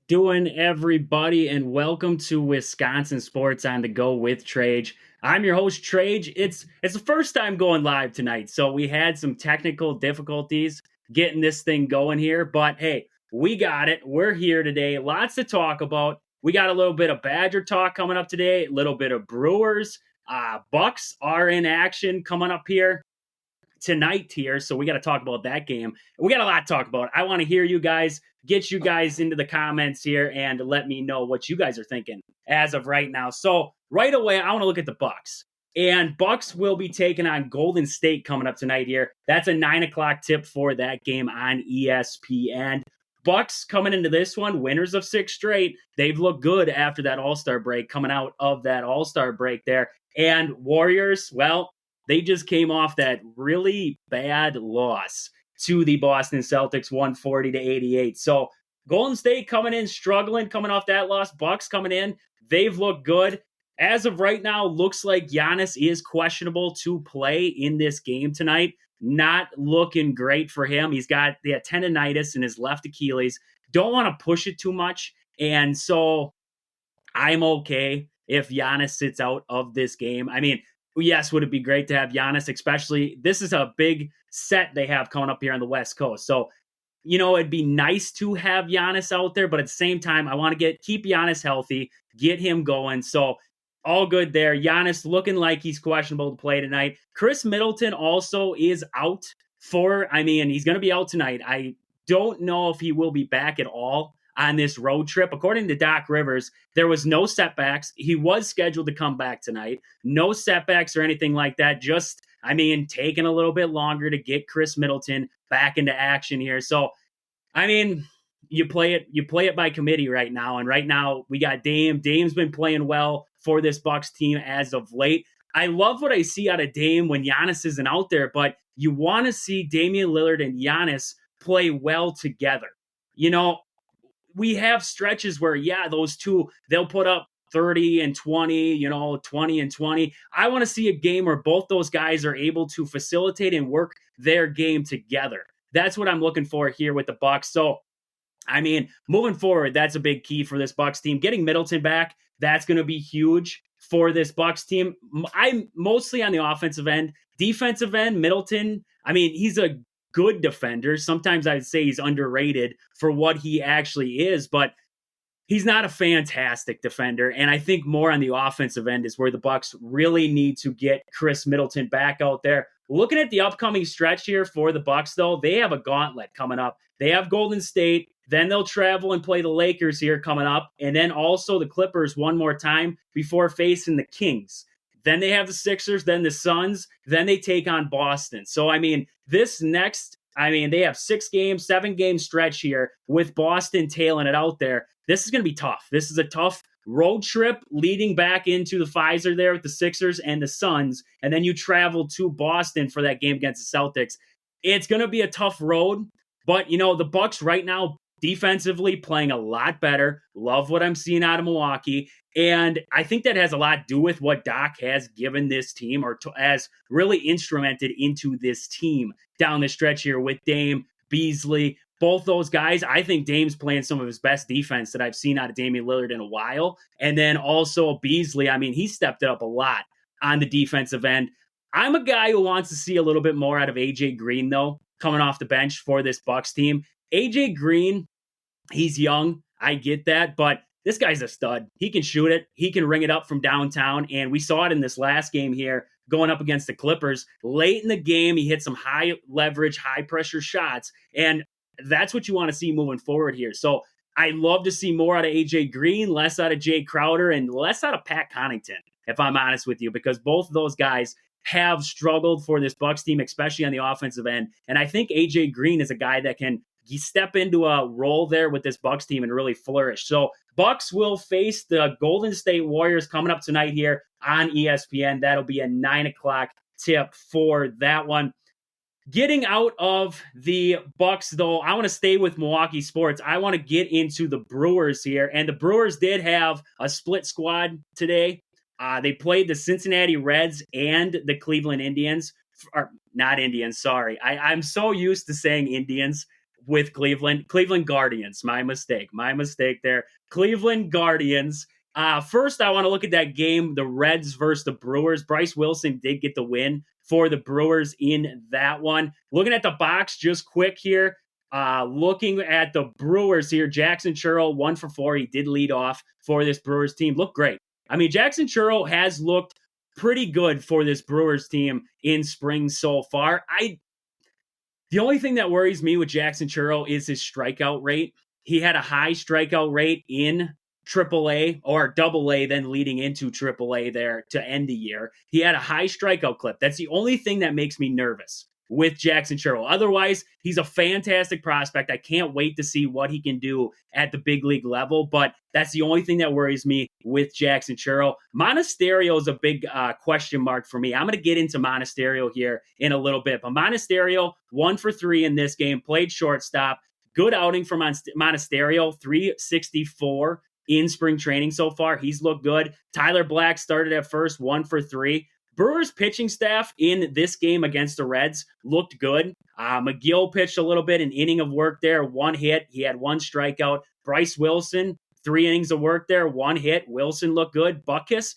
Doing, everybody, and welcome to Wisconsin Sports on the Go with Trage. I'm your host, Trage. It's the first time going live tonight, so we had some technical difficulties getting this thing going here, but hey, we got it. We're here today. Lots to talk about. We got a little bit of Badger talk coming up today, a little bit of Brewers. Bucks are in action coming up here tonight here. So we got to talk about that game. We got a lot to talk about. I want to hear you guys, get you guys into the comments here and let me know what you guys are thinking as of right now. So right away, I want to look at the Bucks. And Bucks will be taking on Golden State coming up tonight here. That's a 9 o'clock tip for that game on ESPN. Bucks coming into this one, winners of 6 straight. They've looked good after that All-Star break, coming out of that All-Star break there. And Warriors, well, they just came off that really bad loss to the Boston Celtics, 140-88. So Golden State coming in struggling, coming off that loss. Bucks coming in, they've looked good. As of right now, looks like Giannis is questionable to play in this game tonight. Not looking great for him. He's got the tendonitis in his left Achilles. Don't want to push it too much. And so I'm okay if Giannis sits out of this game. I mean, yes, would it be great to have Giannis, especially this is a big set they have coming up here on the West Coast. So, it'd be nice to have Giannis out there, but at the same time, I want to keep Giannis healthy, get him going. So all good there. Giannis looking like he's questionable to play tonight. Chris Middleton also is out he's going to be out tonight. I don't know if he will be back at all on this road trip. According to Doc Rivers, there was no setbacks. He was scheduled to come back tonight. No setbacks or anything like that. Just, taking a little bit longer to get Chris Middleton back into action here. So, you play it by committee right now. And right now we got Dame. Dame's been playing well for this Bucks team as of late. I love what I see out of Dame when Giannis isn't out there, but you want to see Damian Lillard and Giannis play well together. We have stretches where, those two, they'll put up 30 and 20, 20 and 20. I want to see a game where both those guys are able to facilitate and work their game together. That's what I'm looking for here with the Bucks. So, moving forward, that's a big key for this Bucks team. Getting Middleton back, that's going to be huge for this Bucks team. I'm mostly on the offensive end. Defensive end, Middleton, he's a good defender. Sometimes I'd say he's underrated for what he actually is, but he's not a fantastic defender. And I think more on the offensive end is where the Bucks really need to get Chris Middleton back out there. Looking at the upcoming stretch here for the Bucks, though, they have a gauntlet coming up. They have Golden State, then they'll travel and play the Lakers here coming up, and then also the Clippers one more time before facing the Kings. Then they have the Sixers, then the Suns, then they take on Boston. So, this next, they have 7-game stretch here with Boston tailing it out there. This is going to be tough. This is a tough road trip leading back into the Pfizer there with the Sixers and the Suns, and then you travel to Boston for that game against the Celtics. It's going to be a tough road, but, the Bucks right now defensively playing a lot better. Love what I'm seeing out of Milwaukee. And I think that has a lot to do with what Doc has given this team or has really instrumented into this team down the stretch here with Dame, Beasley, both those guys. I think Dame's playing some of his best defense that I've seen out of Damian Lillard in a while. And then also Beasley, he stepped it up a lot on the defensive end. I'm a guy who wants to see a little bit more out of AJ Green, though, coming off the bench for this Bucks team. AJ Green, he's young. I get that, but this guy's a stud. He can shoot it. He can ring it up from downtown. And we saw it in this last game here going up against the Clippers. Late in the game, he hit some high leverage, high pressure shots. And that's what you want to see moving forward here. So I love to see more out of AJ Green, less out of Jay Crowder, and less out of Pat Connaughton, if I'm honest with you, because both of those guys have struggled for this Bucks team, especially on the offensive end. And I think AJ Green is a guy that can step into a role there with this Bucks team and really flourish. So Bucks will face the Golden State Warriors coming up tonight here on ESPN. That'll be a 9 o'clock tip for that one. Getting out of the Bucks, though, I want to stay with Milwaukee sports. I want to get into the Brewers here. And the Brewers did have a split squad today. They played the Cincinnati Reds and the Cleveland Indians. Or not Indians, sorry. I'm so used to saying Indians. with Cleveland. Cleveland Guardians. My mistake there. Cleveland Guardians. First, I want to look at that game, the Reds versus the Brewers. Bryce Wilson did get the win for the Brewers in that one. Looking at the box just quick here. Looking at the Brewers here, Jackson Churro, 1 for 4. He did lead off for this Brewers team. Looked great. I mean, Jackson Churro has looked pretty good for this Brewers team in spring so far. The only thing that worries me with Jackson Churro is his strikeout rate. He had a high strikeout rate in AAA or AA, then leading into AAA there to end the year. He had a high strikeout clip. That's the only thing that makes me nervous with Jackson Churro. Otherwise, he's a fantastic prospect. I can't wait to see what he can do at the big league level, but that's the only thing that worries me with Jackson Churro. Monasterio is a big question mark for me. I'm going to get into Monasterio here in a little bit, but Monasterio, 1 for 3 in this game, played shortstop. Good outing from Monasterio, 364 in spring training so far. He's looked good. Tyler Black started at first, 1 for 3. Brewers pitching staff in this game against the Reds looked good. McGill pitched a little bit, an inning of work there, 1 hit. He had 1 strikeout. Bryce Wilson, 3 innings of work there, 1 hit. Wilson looked good. Butkus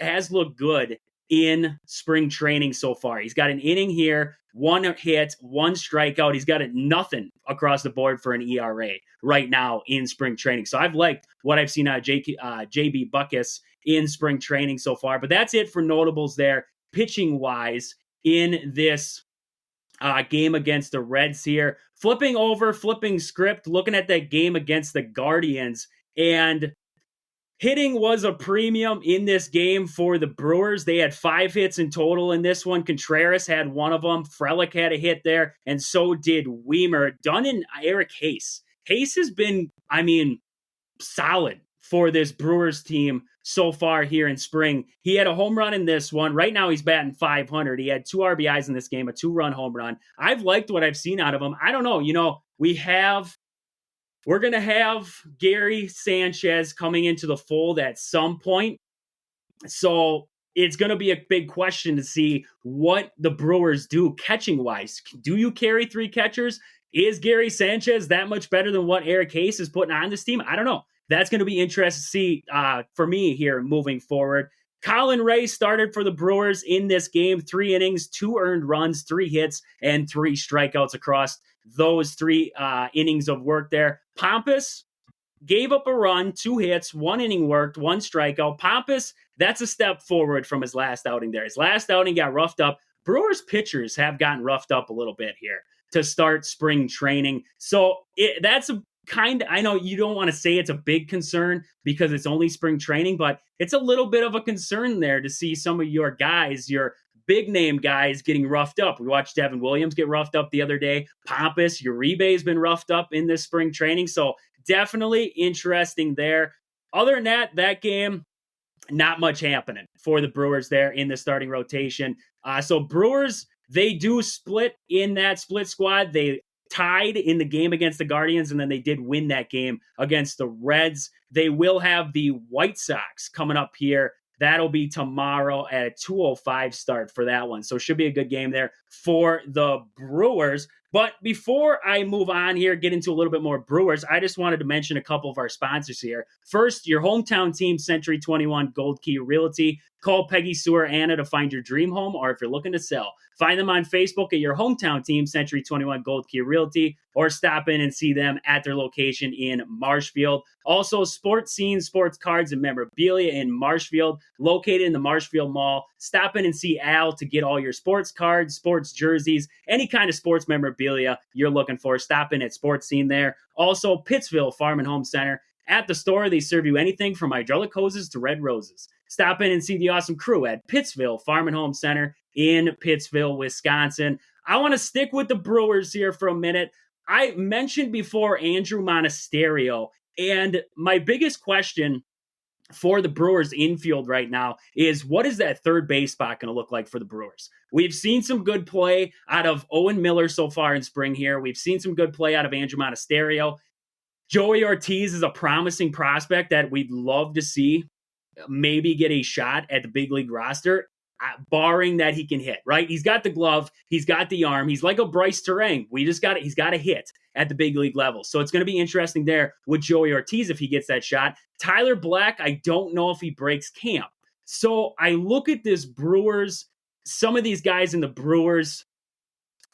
has looked good in spring training so far. He's got an inning here, 1 hit, 1 strikeout. He's got nothing across the board for an ERA right now in spring training. So I've liked what I've seen out of JB Butkus in spring training so far. But that's it for notables there, pitching-wise, in this game against the Reds here. Flipping script, looking at that game against the Guardians, and hitting was a premium in this game for the Brewers. They had 5 hits in total in this one. Contreras had 1 of them. Frelick had a hit there, and so did Weimer. Dunn and Eric Hayes. Hayes has been, solid for this Brewers team so far here in spring. He had a home run in this one. Right now he's batting .500. He had 2 RBIs in this game, a 2-run home run. I've liked what I've seen out of him. I don't know. We're going to have Gary Sanchez coming into the fold at some point. So it's going to be a big question to see what the Brewers do catching-wise. Do you carry 3 catchers? Is Gary Sanchez that much better than what Eric Hayes is putting on this team? I don't know. That's going to be interesting to see for me here moving forward. Colin Ray started for the Brewers in this game. 3 innings, 2 earned runs, 3 hits, and 3 strikeouts across those 3 innings of work there. Pompous gave up a run, 2 hits, 1 inning worked, 1 strikeout. Pompous, that's a step forward from his last outing there. His last outing got roughed up. Brewers pitchers have gotten roughed up a little bit here to start spring training. So that's a I know you don't want to say it's a big concern because it's only spring training, but it's a little bit of a concern there to see some of your guys, your big name guys, getting roughed up. We watched Devin Williams get roughed up the other day. Pompous, Uribe's been roughed up in this spring training. So definitely interesting there. Other than that game, not much happening for the Brewers there in the starting rotation. So Brewers, they do split in that split squad. They tied in the game against the Guardians, and then they did win that game against the Reds. They will have the White Sox coming up here. That'll be tomorrow at a 2:05 start for that one. So it should be a good game there for the Brewers. But before I move on here, get into a little bit more Brewers, I just wanted to mention a couple of our sponsors here. First, your hometown team, Century 21 Gold Key Realty. Call Peggy, Sue, or Anna to find your dream home, or if you're looking to sell, find them on Facebook at your hometown team, Century 21 Gold Key Realty, or stop in and see them at their location in Marshfield. Also, Sports Scene, Sports Cards, and Memorabilia in Marshfield, located in the Marshfield Mall. Stop in and see Al to get all your sports cards, sports jerseys, any kind of sports memorabilia you're looking for. Stop in at Sports Scene there. Also, Pittsville Farm and Home Center. At the store, they serve you anything from hydraulic hoses to red roses. Stop in and see the awesome crew at Pittsville Farm and Home Center in Pittsville, Wisconsin. I want to stick with the Brewers here for a minute. I mentioned before Andrew Monasterio, and my biggest question for the Brewers infield right now is, what is that third base spot going to look like for the Brewers? We've seen some good play out of Owen Miller so far in spring here. We've seen some good play out of Andrew Monasterio. Joey Ortiz is a promising prospect that we'd love to see maybe get a shot at the big league roster. barring that he can hit, right? He's got the glove, he's got the arm, he's like a Bryce Terang. He's got to hit at the big league level. So it's going to be interesting there with Joey Ortiz if he gets that shot. Tyler Black, I don't know if he breaks camp. So I look at this Brewers, some of these guys in the Brewers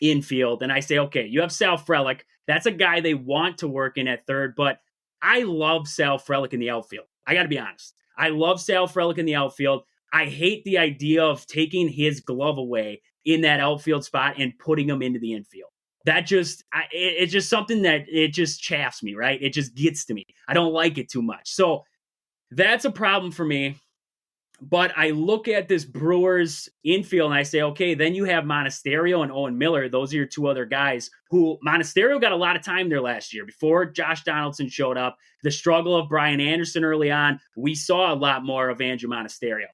infield, and I say, okay, you have Sal Frelick. That's a guy they want to work in at third, but I love Sal Frelick in the outfield. I got to be honest. I love Sal Frelick in the outfield. I hate the idea of taking his glove away in that outfield spot and putting him into the infield. That just, it's just something that it just chaffs me, right? It just gets to me. I don't like it too much. So that's a problem for me. But I look at this Brewers infield and I say, okay, then you have Monasterio and Owen Miller. Those are your two other guys who Monasterio got a lot of time there last year before Josh Donaldson showed up. The struggle of Brian Anderson early on, we saw a lot more of Andrew Monasterio.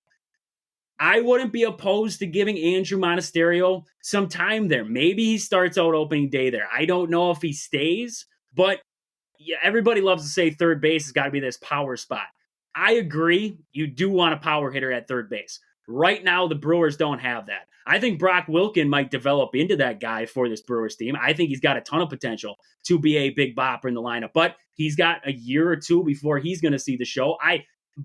I wouldn't be opposed to giving Andrew Monasterio some time there. Maybe he starts out opening day there. I don't know if he stays, but yeah, everybody loves to say third base has got to be this power spot. I agree. You do want a power hitter at third base. Right now, the Brewers don't have that. I think Brock Wilken might develop into that guy for this Brewers team. I think he's got a ton of potential to be a big bopper in the lineup, but he's got a year or two before he's going to see the show.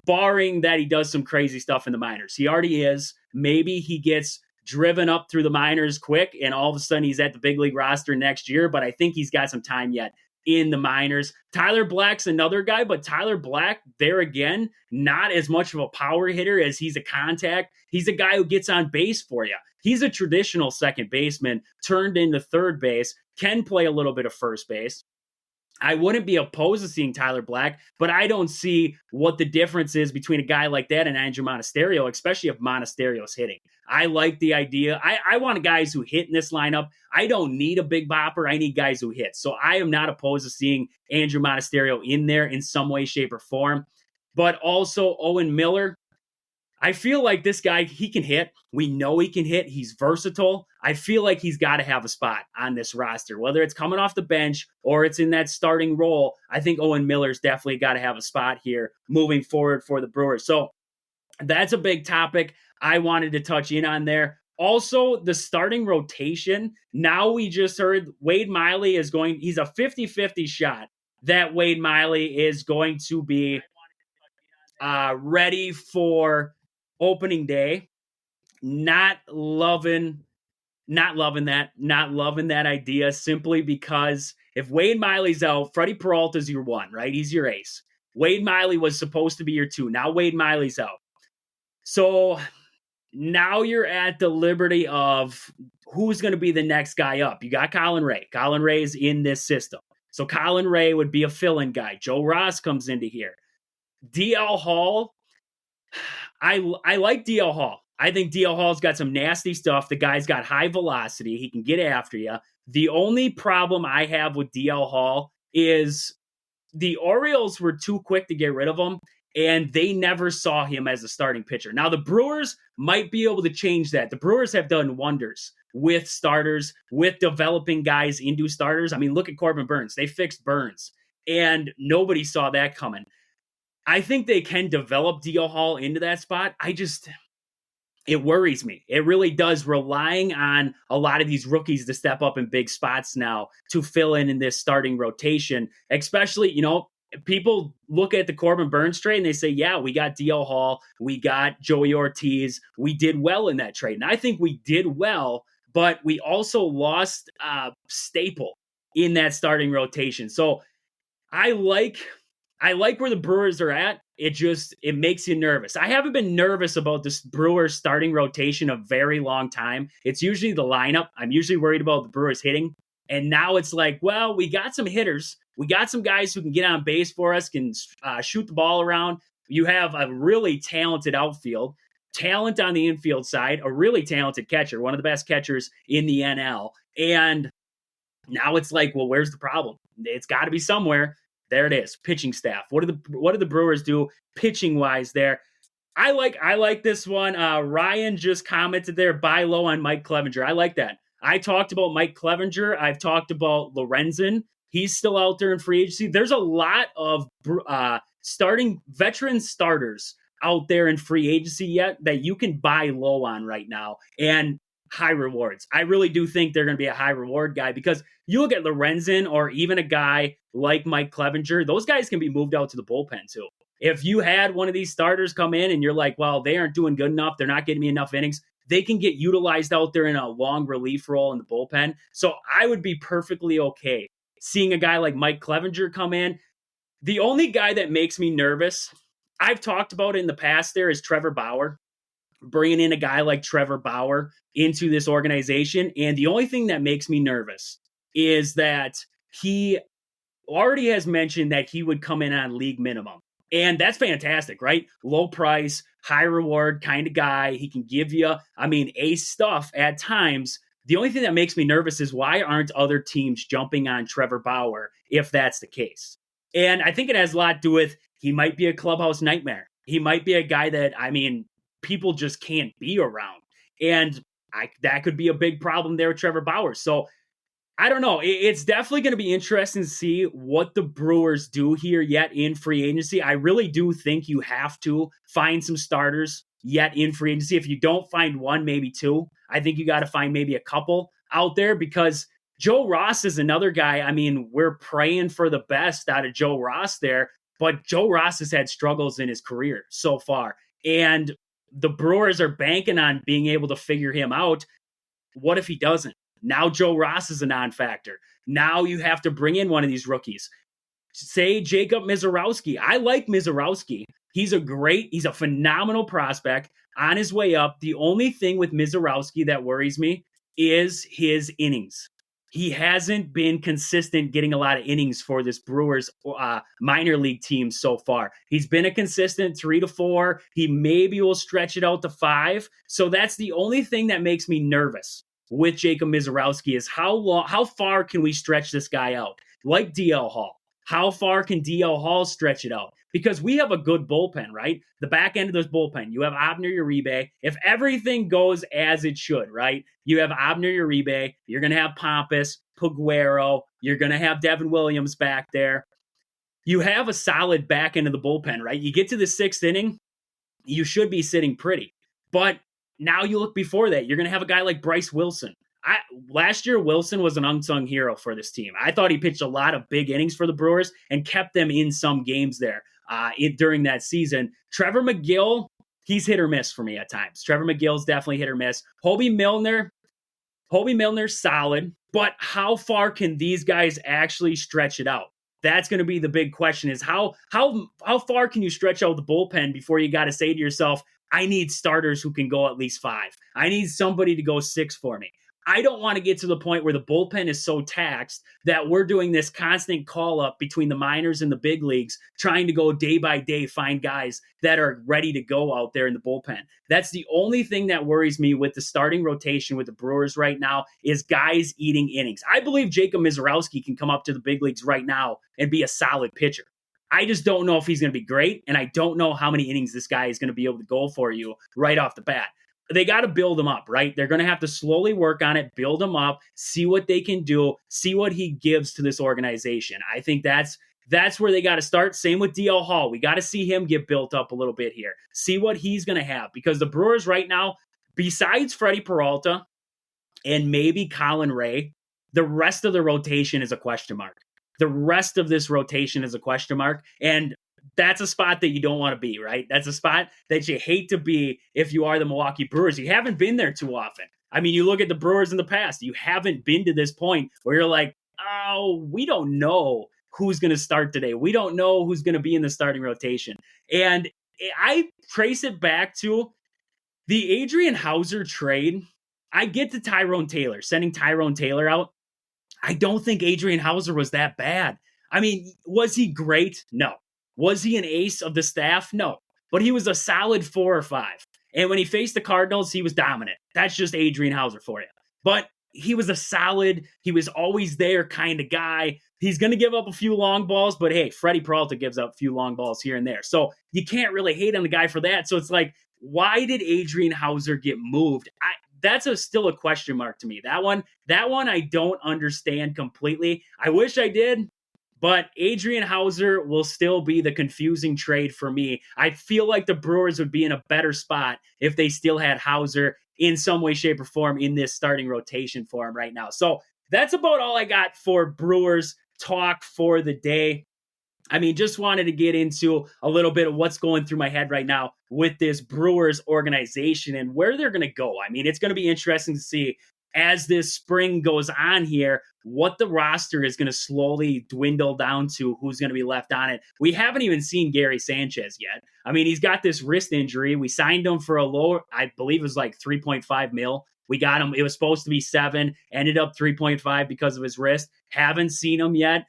Barring that he does some crazy stuff in the minors. He already is. Maybe he gets driven up through the minors quick and all of a sudden he's at the big league roster next year, but I think he's got some time yet in the minors. Tyler Black's another guy, but Tyler Black, there again, not as much of a power hitter as he's a contact. He's a guy who gets on base for you. He's a traditional second baseman turned into third base, can play a little bit of first base. I wouldn't be opposed to seeing Tyler Black, but I don't see what the difference is between a guy like that and Andrew Monasterio, especially if Monasterio's hitting. I like the idea. I want guys who hit in this lineup. I don't need a big bopper. I need guys who hit. So I am not opposed to seeing Andrew Monasterio in there in some way, shape, or form. But also Owen Miller, I feel like this guy, he can hit. We know he can hit. He's versatile. I feel like he's got to have a spot on this roster, whether it's coming off the bench or it's in that starting role. I think Owen Miller's definitely got to have a spot here moving forward for the Brewers. So that's a big topic I wanted to touch in on there. Also, the starting rotation. Now we just heard Wade Miley is going, he's a 50-50 shot that Wade Miley is going to be ready for opening day. Not loving that idea simply because if Wade Miley's out, Freddie Peralta's your one, right? He's your ace. Wade Miley was supposed to be your two. Now Wade Miley's out. So now you're at the liberty of who's going to be the next guy up. You got Colin Ray. Colin Ray's in this system. So Colin Ray would be a fill-in guy. Joe Ross comes into here. DL Hall, I like DL Hall. I think DL Hall's got some nasty stuff. The guy's got high velocity. He can get after you. The only problem I have with DL Hall is the Orioles were too quick to get rid of him, and they never saw him as a starting pitcher. Now, the Brewers might be able to change that. The Brewers have done wonders with starters, with developing guys into starters. I mean, look at Corbin Burns. They fixed Burns, and nobody saw that coming. I think they can develop DL Hall into that spot. It worries me. It really does, relying on a lot of these rookies to step up in big spots now to fill in this starting rotation. Especially, people look at the Corbin Burns trade and they say, yeah, we got DL Hall, we got Joey Ortiz. We did well in that trade. And I think we did well, but we also lost a staple in that starting rotation. So I like where the Brewers are at. It makes you nervous. I haven't been nervous about this Brewers starting rotation a very long time. It's usually the lineup. I'm usually worried about the Brewers hitting. And now it's like, well, we got some hitters. We got some guys who can get on base for us, can shoot the ball around. You have a really talented outfield, talent on the infield side, a really talented catcher, one of the best catchers in the NL. And now it's like, well, where's the problem? It's got to be somewhere. There it is. Pitching staff. What do the Brewers do pitching wise there? I like this one. Ryan just commented there, buy low on Mike Clevenger. I like that. I talked about Mike Clevenger. I've talked about Lorenzen. He's still out there in free agency. There's a lot of starting veteran starters out there in free agency yet that you can buy low on right now and high rewards. I really do think they're going to be a high reward guy because you look at Lorenzen or even a guy like Mike Clevenger, those guys can be moved out to the bullpen too. If you had one of these starters come in and you're like, well, they aren't doing good enough, they're not getting me enough innings, they can get utilized out there in a long relief role in the bullpen. So I would be perfectly okay seeing a guy like Mike Clevenger come in. The only guy that makes me nervous, I've talked about it in the past there, is Trevor Bauer. Bringing in a guy like Trevor Bauer into this organization. And the only thing that makes me nervous is that he already has mentioned that he would come in on league minimum. And that's fantastic, right? Low price, high reward kind of guy. He can give you, ace stuff at times. The only thing that makes me nervous is why aren't other teams jumping on Trevor Bauer if that's the case? And I think it has a lot to do with he might be a clubhouse nightmare. He might be a guy that, people just can't be around. And that could be a big problem there with Trevor Bauer. So I don't know. It's definitely going to be interesting to see what the Brewers do here yet in free agency. I really do think you have to find some starters yet in free agency. If you don't find one, maybe two, I think you got to find maybe a couple out there because Joe Ross is another guy. We're praying for the best out of Joe Ross there, but Joe Ross has had struggles in his career so far. And the Brewers are banking on being able to figure him out. What if he doesn't? Now Joe Ross is a non-factor. Now you have to bring in one of these rookies. Say Jacob Misiorowski. I like Misiorowski. He's a phenomenal prospect on his way up. The only thing with Misiorowski that worries me is his innings. He hasn't been consistent getting a lot of innings for this Brewers minor league team so far.'s been a consistent 3 to 4. He maybe will stretch it out to 5. So that's the only thing that makes me nervous with Jacob Misiorowski is how far can we stretch this guy out? Like DL Hall. How far can DL Hall stretch it out? Because we have a good bullpen, right? The back end of this bullpen, you have Abner Uribe. If everything goes as it should, right? You have Abner Uribe. You're going to have Pampas, Paguero. You're going to have Devin Williams back there. You have a solid back end of the bullpen, right? You get to the 6th inning, you should be sitting pretty. But now you look before that, you're going to have a guy like Bryce Wilson. Last year, Wilson was an unsung hero for this team. I thought he pitched a lot of big innings for the Brewers and kept them in some games there during that season. Trevor McGill, he's hit or miss for me at times. Trevor McGill's definitely hit or miss. Hobie Milner's solid, but how far can these guys actually stretch it out? That's going to be the big question is how far can you stretch out the bullpen before you got to say to yourself, I need starters who can go at least 5. I need somebody to go 6 for me. I don't want to get to the point where the bullpen is so taxed that we're doing this constant call up between the minors and the big leagues, trying to go day by day, find guys that are ready to go out there in the bullpen. That's the only thing that worries me with the starting rotation with the Brewers right now is guys eating innings. I believe Jacob Misiorowski can come up to the big leagues right now and be a solid pitcher. I just don't know if he's going to be great, and I don't know how many innings this guy is going to be able to go for you right off the bat. They got to build him up, right? They're going to have to slowly work on it, build him up, see what they can do, see what he gives to this organization. I think that's where they got to start. Same with DL Hall. We got to see him get built up a little bit here. See what he's going to have because the Brewers right now, besides Freddie Peralta and maybe Colin Ray, the rest of the rotation is a question mark. The rest of this rotation is a question mark. And that's a spot that you don't want to be, right? That's a spot that you hate to be if you are the Milwaukee Brewers. You haven't been there too often. You look at the Brewers in the past. You haven't been to this point where you're like, oh, we don't know who's going to start today. We don't know who's going to be in the starting rotation. And I trace it back to the Adrian Hauser trade. I get to Tyrone Taylor, sending Tyrone Taylor out. I don't think Adrian Hauser was that bad. Was he great? No. Was he an ace of the staff? No. But he was a solid 4 or 5. And when he faced the Cardinals, he was dominant. That's just Adrian Hauser for you. But he was he was always there kind of guy. He's going to give up a few long balls, but hey, Freddie Peralta gives up a few long balls here and there. So you can't really hate on the guy for that. So it's like, why did Adrian Hauser get moved? That's still a question mark to me. That one I don't understand completely. I wish I did, but Adrian Hauser will still be the confusing trade for me. I feel like the Brewers would be in a better spot if they still had Hauser in some way, shape, or form in this starting rotation for him right now. So that's about all I got for Brewers talk for the day. I mean, just wanted to get into a little bit of what's going through my head right now with this Brewers organization and where they're going to go. I mean, it's going to be interesting to see as this spring goes on here, what the roster is going to slowly dwindle down to, who's going to be left on it. We haven't even seen Gary Sanchez yet. I mean, he's got this wrist injury. We signed him for a low, I believe it was like 3.5 mil. We got him. It was supposed to be 7, ended up 3.5 because of his wrist. Haven't seen him yet.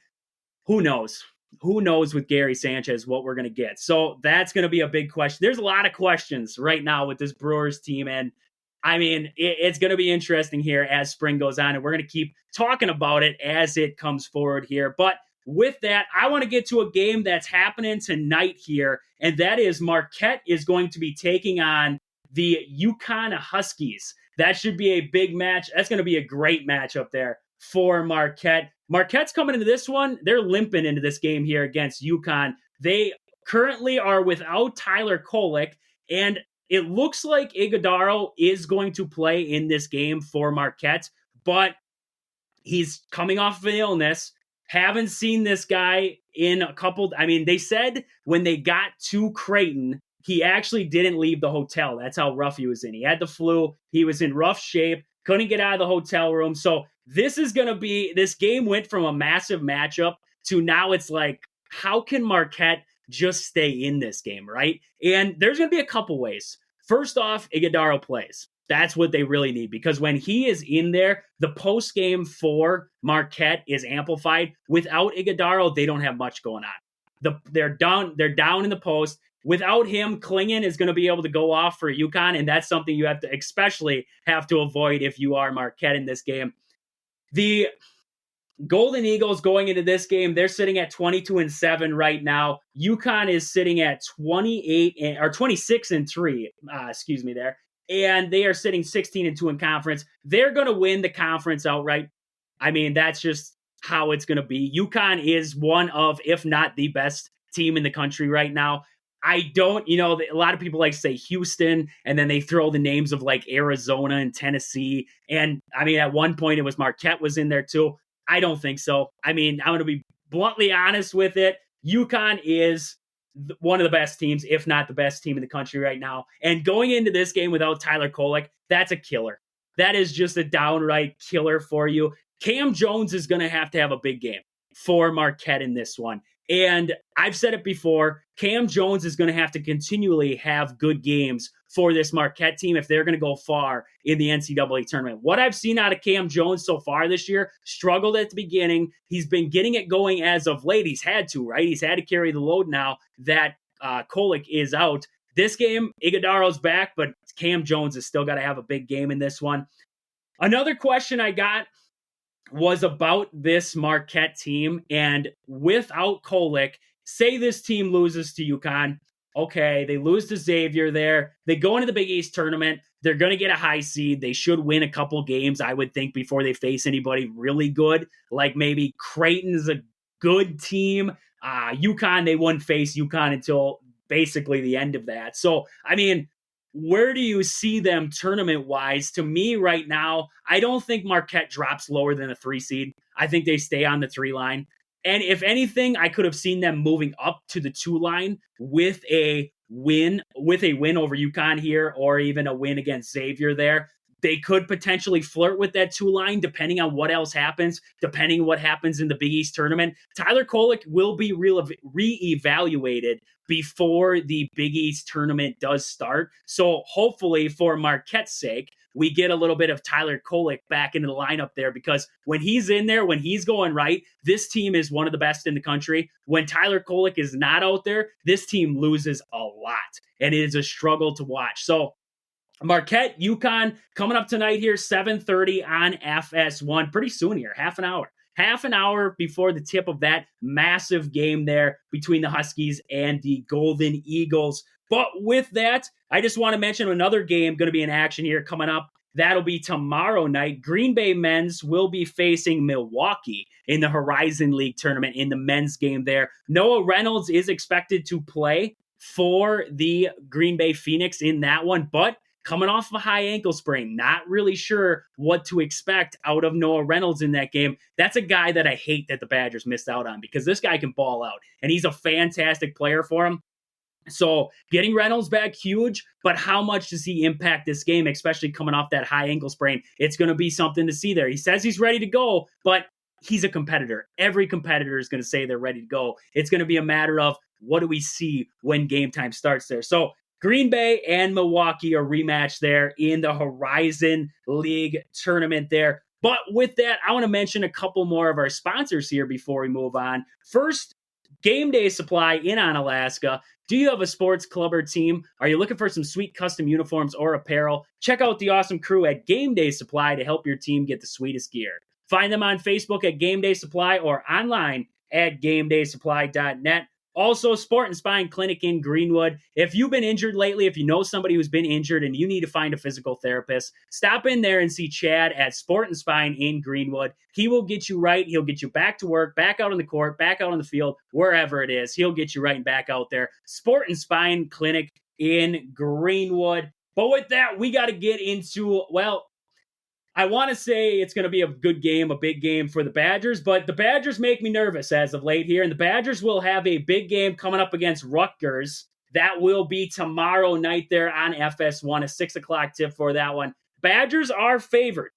Who knows? Who knows with Gary Sanchez what we're going to get? So that's going to be a big question. There's a lot of questions right now with this Brewers team. And I mean, it's going to be interesting here as spring goes on. And we're going to keep talking about it as it comes forward here. But with that, I want to get to a game that's happening tonight here. And that is Marquette is going to be taking on the UConn Huskies. That should be a big match. That's going to be a great match up there for Marquette. Marquette's coming into this one. They're limping into this game here against UConn. They currently are without Tyler Kolek, and it looks like Iguodaro is going to play in this game for Marquette, but he's coming off of an illness. Haven't seen this guy in a couple. I mean, they said when they got to Creighton, he actually didn't leave the hotel. That's how rough he was in. He had the flu. He was in rough shape. Couldn't get out of the hotel room. So this is going to be, this game went from a massive matchup to now it's like, how can Marquette just stay in this game, right? And there's going to be a couple ways. First off, Iguodaro plays. That's what they really need, because when he is in there, the post game for Marquette is amplified. Without Iguodaro, they don't have much going on. They're down in the post. Without him, Klingon is going to be able to go off for UConn, and that's something you have to especially have to avoid if you are Marquette in this game. The Golden Eagles going into this game, they're sitting at 22-7 right now. UConn is sitting at 26-3. There, and they are sitting 16-2 in conference. They're going to win the conference outright. I mean, that's just how it's going to be. UConn is one of, if not the best team in the country right now. I don't, a lot of people like to say Houston, and then they throw the names of like Arizona and Tennessee. And I mean, at one point it was Marquette was in there too. I don't think so. I mean, I'm going to be bluntly honest with it. UConn is one of the best teams, if not the best team in the country right now. And going into this game without Tyler Kolek, that's a killer. That is just a downright killer for you. Cam Jones is going to have a big game for Marquette in this one. And I've said it before, Cam Jones is going to have to continually have good games for this Marquette team if they're going to go far in the NCAA tournament. What I've seen out of Cam Jones so far this year, struggled at the beginning. He's been getting it going as of late. He's had to, right? He's had to carry the load now that Kolek is out. This game, Iguodaro's back, but Cam Jones has still got to have a big game in this one. Another question I got was about this Marquette team, and without Kolek, say this team loses to UConn. Okay, they lose to Xavier there. They go into the Big East tournament. They're going to get a high seed. They should win a couple games, I would think, before they face anybody really good. Like maybe Creighton's a good team. UConn, they wouldn't face UConn until basically the end of that. So, I mean, where do you see them tournament-wise? To me right now, I don't think Marquette drops lower than a 3 seed. I think they stay on the 3 line. And if anything, I could have seen them moving up to the 2 line with a win over UConn here, or even a win against Xavier there. They could potentially flirt with that 2 line depending on what else happens, depending on what happens in the Big East tournament. Tyler Kolek will be reevaluated before the Big East tournament does start. So hopefully for Marquette's sake, we get a little bit of Tyler Kolek back into the lineup there, because when he's in there, when he's going right, this team is one of the best in the country. When Tyler Kolek is not out there, this team loses a lot, and it is a struggle to watch. So Marquette, UConn, coming up tonight here, 7:30 on FS1. Pretty soon here, half an hour before the tip of that massive game there between the Huskies and the Golden Eagles. But with that, I just want to mention another game going to be in action here coming up. That'll be tomorrow night. Green Bay men's will be facing Milwaukee in the Horizon League tournament in the men's game there. Noah Reynolds is expected to play for the Green Bay Phoenix in that one, but coming off a high ankle sprain, not really sure what to expect out of Noah Reynolds in that game. That's a guy that I hate that the Badgers missed out on because this guy can ball out, and he's a fantastic player for him. So getting Reynolds back, huge, but how much does he impact this game, especially coming off that high ankle sprain? It's going to be something to see there. He says he's ready to go, but he's a competitor. Every competitor is going to say they're ready to go. It's going to be a matter of what do we see when game time starts there. So Green Bay and Milwaukee are rematched there in the Horizon League tournament there. But with that, I want to mention a couple more of our sponsors here before we move on. First, Game Day Supply in Onalaska. Do you have a sports club or team? Are you looking for some sweet custom uniforms or apparel? Check out the awesome crew at Game Day Supply to help your team get the sweetest gear. Find them on Facebook at Game Day Supply or online at GameDaySupply.net. Also, Sport and Spine Clinic in Greenwood. If you've been injured lately, if you know somebody who's been injured and you need to find a physical therapist, stop in there and see Chad at Sport and Spine in Greenwood. He will get you right. He'll get you back to work, back out on the court, back out on the field, wherever it is. He'll get you right and back out there. Sport and Spine Clinic in Greenwood. But with that, we got to get into, well, I want to say it's going to be a good game, a big game for the Badgers, but the Badgers make me nervous as of late here, and the Badgers will have a big game coming up against Rutgers. That will be tomorrow night there on FS1, a 6 o'clock tip for that one. Badgers are favored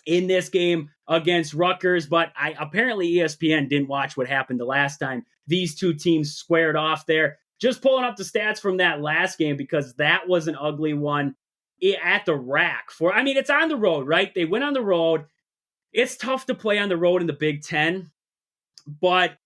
in this game against Rutgers, but apparently ESPN didn't watch what happened the last time these two teams squared off there. Just pulling up the stats from that last game because that was an ugly one. At the rack it's on the road, right? They went on the road. It's tough to play on the road in the Big Ten, but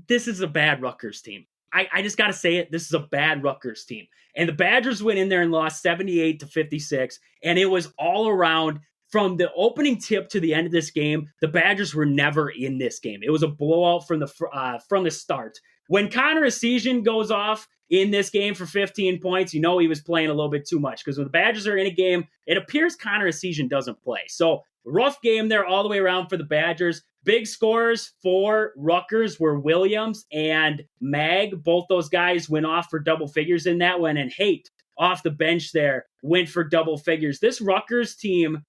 this is a bad Rutgers team. I just got to say it. This is a bad Rutgers team. And the Badgers went in there and lost 78-56, and it was all around from the opening tip to the end of this game. The Badgers were never in this game. It was a blowout from the start. When Connor Essegian goes off in this game for 15 points, you know he was playing a little bit too much because when the Badgers are in a game, it appears Connor Essegian doesn't play. So rough game there all the way around for the Badgers. Big scorers for Rutgers were Williams and Mag. Both those guys went off for double figures in that one, and Haight off the bench there went for double figures. This Rutgers team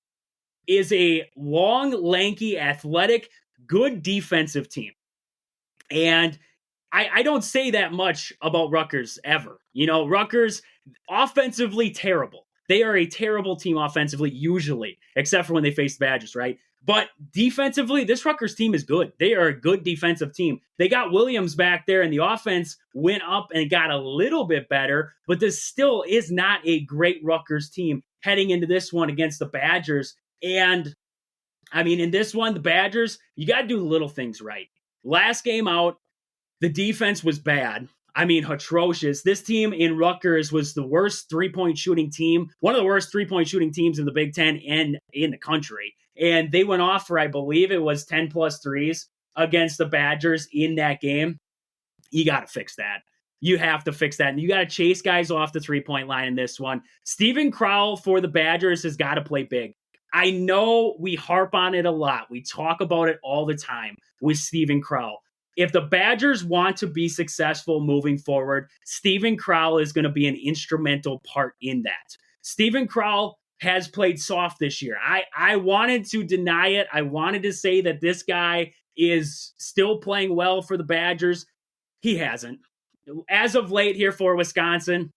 is a long, lanky, athletic, good defensive team. And I don't say that much about Rutgers ever. You know, Rutgers, offensively terrible. They are a terrible team offensively, usually, except for when they face the Badgers, right? But defensively, this Rutgers team is good. They are a good defensive team. They got Williams back there, and the offense went up and got a little bit better, but this still is not a great Rutgers team heading into this one against the Badgers. And, in this one, the Badgers, you got to do the little things right. Last game out, the defense was bad. Atrocious. This team in Rutgers was the worst three-point shooting team, one of the worst three-point shooting teams in the Big Ten and in the country. And they went off for, I believe it was 10 plus threes against the Badgers in that game. You got to fix that. You have to fix that. And you got to chase guys off the three-point line in this one. Steven Crowell for the Badgers has got to play big. I know we harp on it a lot. We talk about it all the time with Steven Crowell. If the Badgers want to be successful moving forward, Steven Crowell is going to be an instrumental part in that. Steven Crowell has played soft this year. I wanted to deny it. I wanted to say that this guy is still playing well for the Badgers. He hasn't. As of late here for Wisconsin,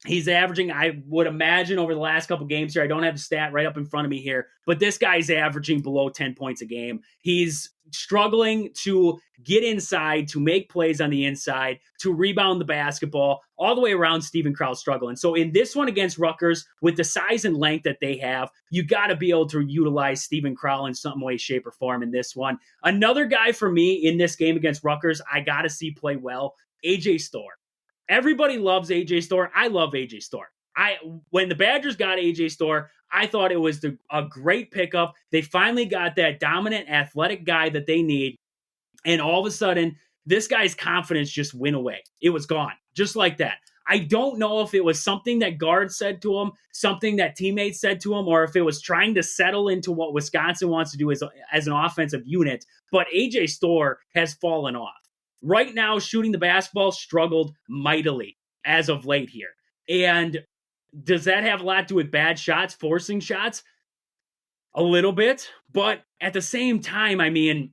he's averaging, I would imagine, over the last couple games here. I don't have the stat right up in front of me here, but this guy's averaging below 10 points a game. He's struggling to get inside, to make plays on the inside, to rebound the basketball. All the way around, Steven Crowell's struggling. So in this one against Rutgers, with the size and length that they have, you got to be able to utilize Steven Crowell in some way, shape, or form in this one. Another guy for me in this game against Rutgers, I got to see play well, AJ Storr. Everybody loves AJ Storr. I love AJ Storr. When the Badgers got AJ Storr, I thought it was a great pickup. They finally got that dominant athletic guy that they need. And all of a sudden, this guy's confidence just went away. It was gone, just like that. I don't know if it was something that guards said to him, something that teammates said to him, or if it was trying to settle into what Wisconsin wants to do as an offensive unit. But AJ Storr has fallen off. Right now, shooting the basketball struggled mightily as of late here. And does that have a lot to do with bad shots, forcing shots? A little bit. But at the same time, I mean,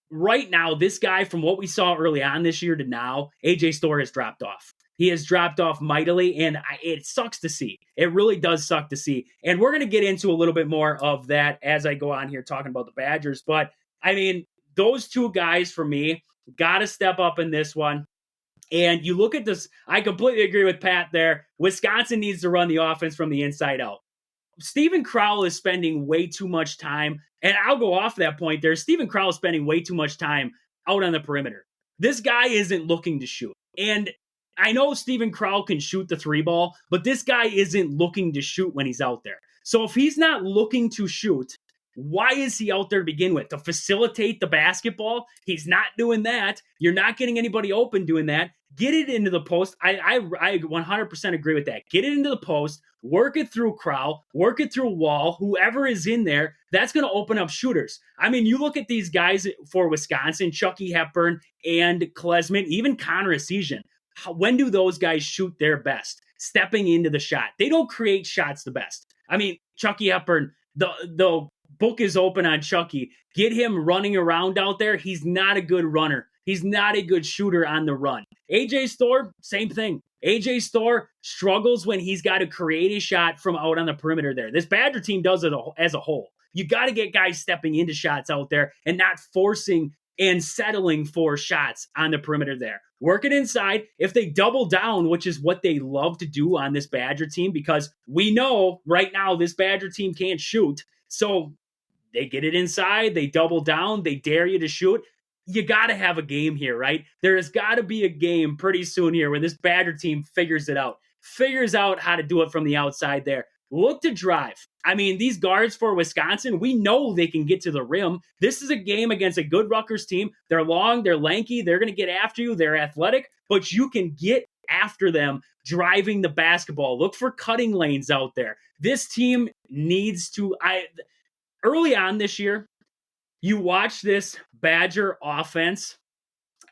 right now, this guy, from what we saw early on this year to now, AJ Storr has dropped off. He has dropped off mightily, and it sucks to see. It really does suck to see. And we're going to get into a little bit more of that as I go on here talking about the Badgers. But, I mean, those two guys, for me, got to step up in this one. And you look at this, I completely agree with Pat there. Wisconsin needs to run the offense from the inside out. Stephen Crowell is spending way too much time, and I'll go off that point there. Stephen Crowell is spending way too much time out on the perimeter. This guy isn't looking to shoot. And I know Stephen Crowell can shoot the three ball, but this guy isn't looking to shoot when he's out there. So if he's not looking to shoot, why is he out there to begin with? To facilitate the basketball? He's not doing that. You're not getting anybody open doing that. Get it into the post. I 100% agree with that. Get it into the post. Work it through Crowell. Work it through Wall. Whoever is in there, that's going to open up shooters. I mean, you look at these guys for Wisconsin, Chucky Hepburn and Klesman, even Connor Essegian. When do those guys shoot their best? Stepping into the shot. They don't create shots the best. I mean, Chucky Hepburn, the book is open on Chucky. Get him running around out there. He's not a good runner. He's not a good shooter on the run. AJ Storr, same thing. AJ Storr struggles when he's got to create a shot from out on the perimeter there. This Badger team does it as a whole. You got to get guys stepping into shots out there and not forcing and settling for shots on the perimeter there. Work it inside. If they double down, which is what they love to do on this Badger team, because we know right now this Badger team can't shoot. So they get it inside, they double down, they dare you to shoot. You got to have a game here, right? There has got to be a game pretty soon here where this Badger team figures out how to do it from the outside there. Look to drive. I mean, these guards for Wisconsin, we know they can get to the rim. This is a game against a good Rutgers team. They're long, they're lanky, they're going to get after you, they're athletic, but you can get after them driving the basketball. Look for cutting lanes out there. This team needs to... Early on this year, you watch this Badger offense,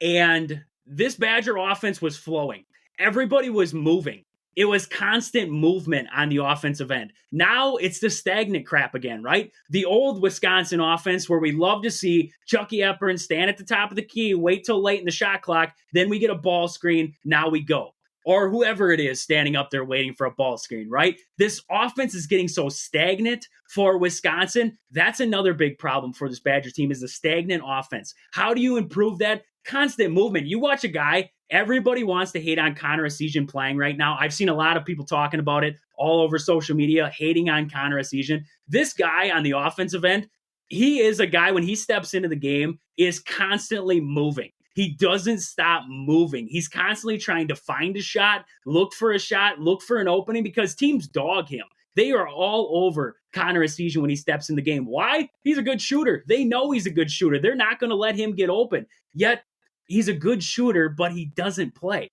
and this Badger offense was flowing. Everybody was moving. It was constant movement on the offensive end. Now it's the stagnant crap again, right? The old Wisconsin offense where we love to see Chucky Hepburn stand at the top of the key, wait till late in the shot clock, then we get a ball screen, now we go. Or whoever it is standing up there waiting for a ball screen, right? This offense is getting so stagnant for Wisconsin. That's another big problem for this Badger team is the stagnant offense. How do you improve that? Constant movement. You watch a guy, everybody wants to hate on Connor Essegian playing right now. I've seen a lot of people talking about it all over social media, hating on Connor Essegian. This guy on the offensive end, he is a guy, when he steps into the game, is constantly moving. He doesn't stop moving. He's constantly trying to find a shot, look for an opening, because teams dog him. They are all over Connor Essegian when he steps in the game. Why? He's a good shooter. They know he's a good shooter. They're not going to let him get open. Yet, he's a good shooter, but he doesn't play.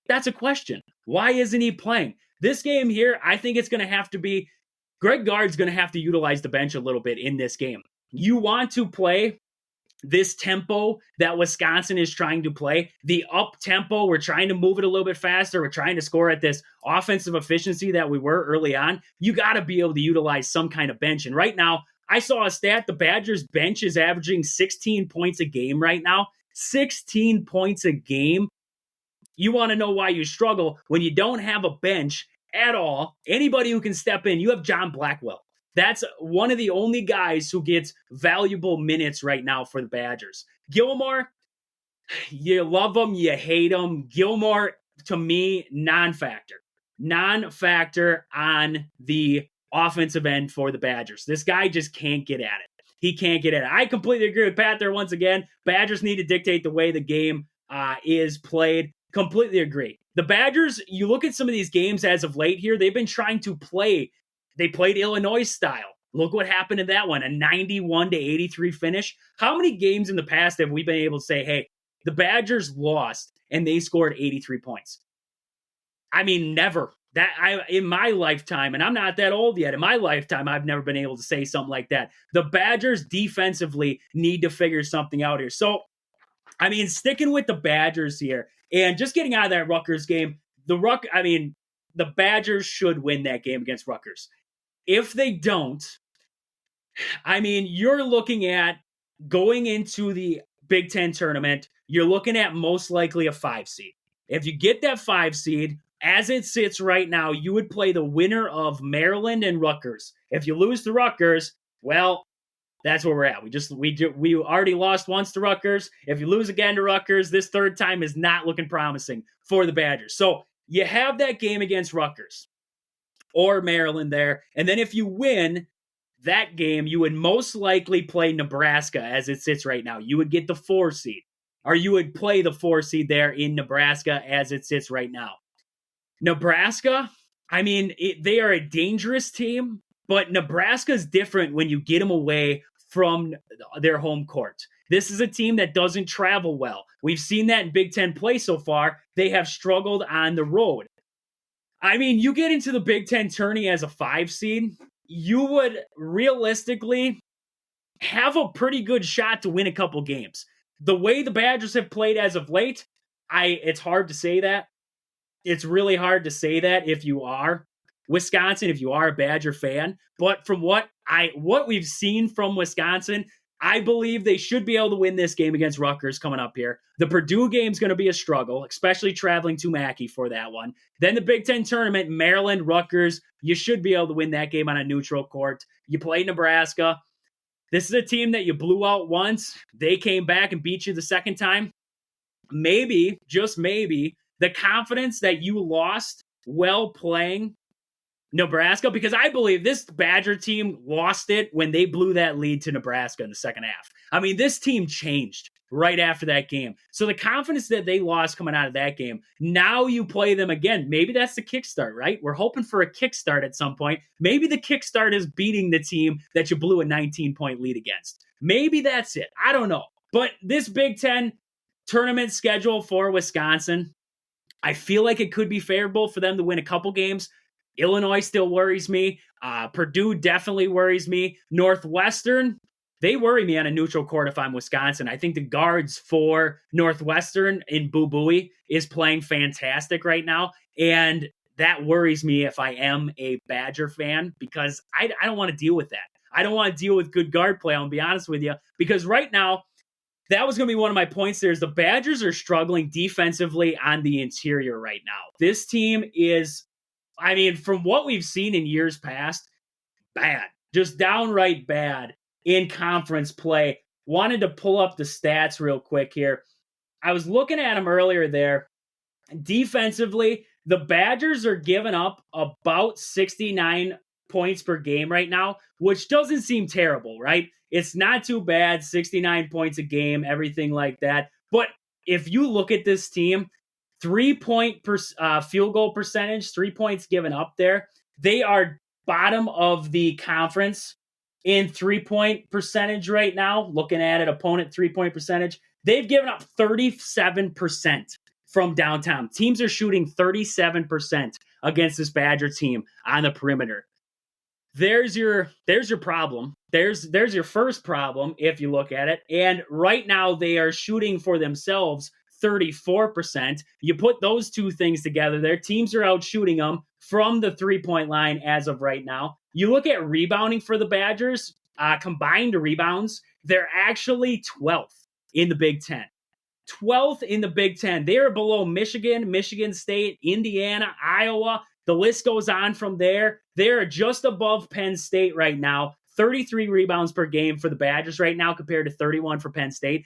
That's a question. Why isn't he playing? This game here, I think it's going to have to be, Greg Gard's going to have to utilize the bench a little bit in this game. You want to play this tempo that Wisconsin is trying to play, the up tempo, we're trying to move it a little bit faster. We're trying to score at this offensive efficiency that we were early on. You got to be able to utilize some kind of bench. And right now, I saw a stat, the Badgers bench is averaging 16 points a game right now. 16 points a game. You want to know why you struggle when you don't have a bench at all. Anybody who can step in, you have John Blackwell. That's one of the only guys who gets valuable minutes right now for the Badgers. Gilmore, you love him, you hate him. Gilmore, to me, non-factor. Non-factor on the offensive end for the Badgers. This guy just can't get at it. He can't get at it. I completely agree with Pat there once again. Badgers need to dictate the way the game is played. Completely agree. The Badgers, you look at some of these games as of late here, they've been trying to play. They played Illinois style. Look what happened in that one, a 91-83 finish. How many games in the past have we been able to say, hey, the Badgers lost and they scored 83 points? I mean, never. In my lifetime, and I'm not that old yet, in my lifetime, I've never been able to say something like that. The Badgers defensively need to figure something out here. So, I mean, sticking with the Badgers here and just getting out of that Rutgers game, the Badgers should win that game against Rutgers. If they don't, I mean, you're looking at going into the Big Ten tournament, you're looking at most likely a 5 seed. If you get that 5 seed, as it sits right now, you would play the winner of Maryland and Rutgers. If you lose to Rutgers, well, that's where we're at. We already lost once to Rutgers. If you lose again to Rutgers, this third time is not looking promising for the Badgers. So you have that game against Rutgers or Maryland there. And then if you win that game, you would most likely play Nebraska as it sits right now. You would get the 4 seed, or you would play the 4 seed there in Nebraska as it sits right now. Nebraska, I mean, they are a dangerous team, but Nebraska is different when you get them away from their home court. This is a team that doesn't travel well. We've seen that in Big Ten play so far. They have struggled on the road. I mean, you get into the Big Ten tourney as a 5 seed, you would realistically have a pretty good shot to win a couple games. The way the Badgers have played as of late, it's hard to say that. It's really hard to say that if you are Wisconsin, if you are a Badger fan. But from what we've seen from Wisconsin, I believe they should be able to win this game against Rutgers coming up here. The Purdue game's going to be a struggle, especially traveling to Mackey for that one. Then the Big Ten tournament, Maryland, Rutgers, you should be able to win that game on a neutral court. You play Nebraska. This is a team that you blew out once. They came back and beat you the second time. Maybe, just maybe, the confidence that you lost while playing Nebraska, because I believe this Badger team lost it when they blew that lead to Nebraska in the second half. I mean, this team changed right after that game. So the confidence that they lost coming out of that game, now you play them again. Maybe that's the kickstart, right? We're hoping for a kickstart at some point. Maybe the kickstart is beating the team that you blew a 19-point lead against. Maybe that's it. I don't know. But this Big Ten tournament schedule for Wisconsin, I feel like it could be favorable for them to win a couple games. Illinois still worries me. Purdue definitely worries me. Northwestern, they worry me on a neutral court if I'm Wisconsin. I think the guards for Northwestern in Boo Buie is playing fantastic right now. And that worries me if I am a Badger fan, because I don't want to deal with that. I don't want to deal with good guard play, I'll be honest with you. Because right now, that was going to be one of my points there, is the Badgers are struggling defensively on the interior right now. This team is, I mean, from what we've seen in years past, bad. Just downright bad in conference play. Wanted to pull up the stats real quick here. I was looking at them earlier there. Defensively, the Badgers are giving up about 69 points per game right now, which doesn't seem terrible, right? It's not too bad, 69 points a game, everything like that. But if you look at this team, 3-point field goal percentage, 3 points given up there, they are bottom of the conference in 3-point percentage right now. Looking at it, opponent 3-point percentage, they've given up 37% from downtown. Teams are shooting 37% against this Badger team on the perimeter. There's your problem. There's your first problem if you look at it. And right now they are shooting for themselves 34%. You put those two things together, their teams are out shooting them from the 3-point line as of right now. You look at rebounding for the Badgers, combined rebounds, they're actually 12th in the Big Ten. 12th in the Big Ten. They are below Michigan, Michigan State, Indiana, Iowa. The list goes on from there. They're just above Penn State right now. 33 rebounds per game for the Badgers right now compared to 31 for Penn State.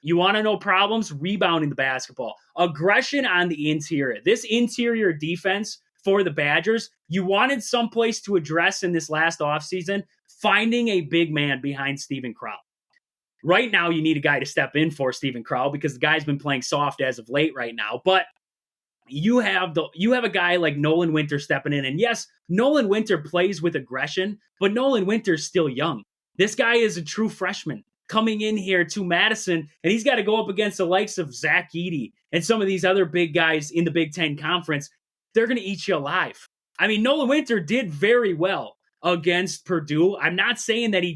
You want to know problems? Rebounding the basketball. Aggression on the interior. This interior defense for the Badgers, you wanted someplace to address in this last offseason, finding a big man behind Steven Crowell. Right now, you need a guy to step in for Steven Crowell because the guy's been playing soft as of late right now. But you have a guy like Nolan Winter stepping in. And yes, Nolan Winter plays with aggression, but Nolan Winter's still young. This guy is a true freshman coming in here to Madison, and he's got to go up against the likes of Zach Edey and some of these other big guys in the Big Ten Conference. they're going to eat you alive. I mean, Nolan Winter did very well against Purdue. I'm not saying that he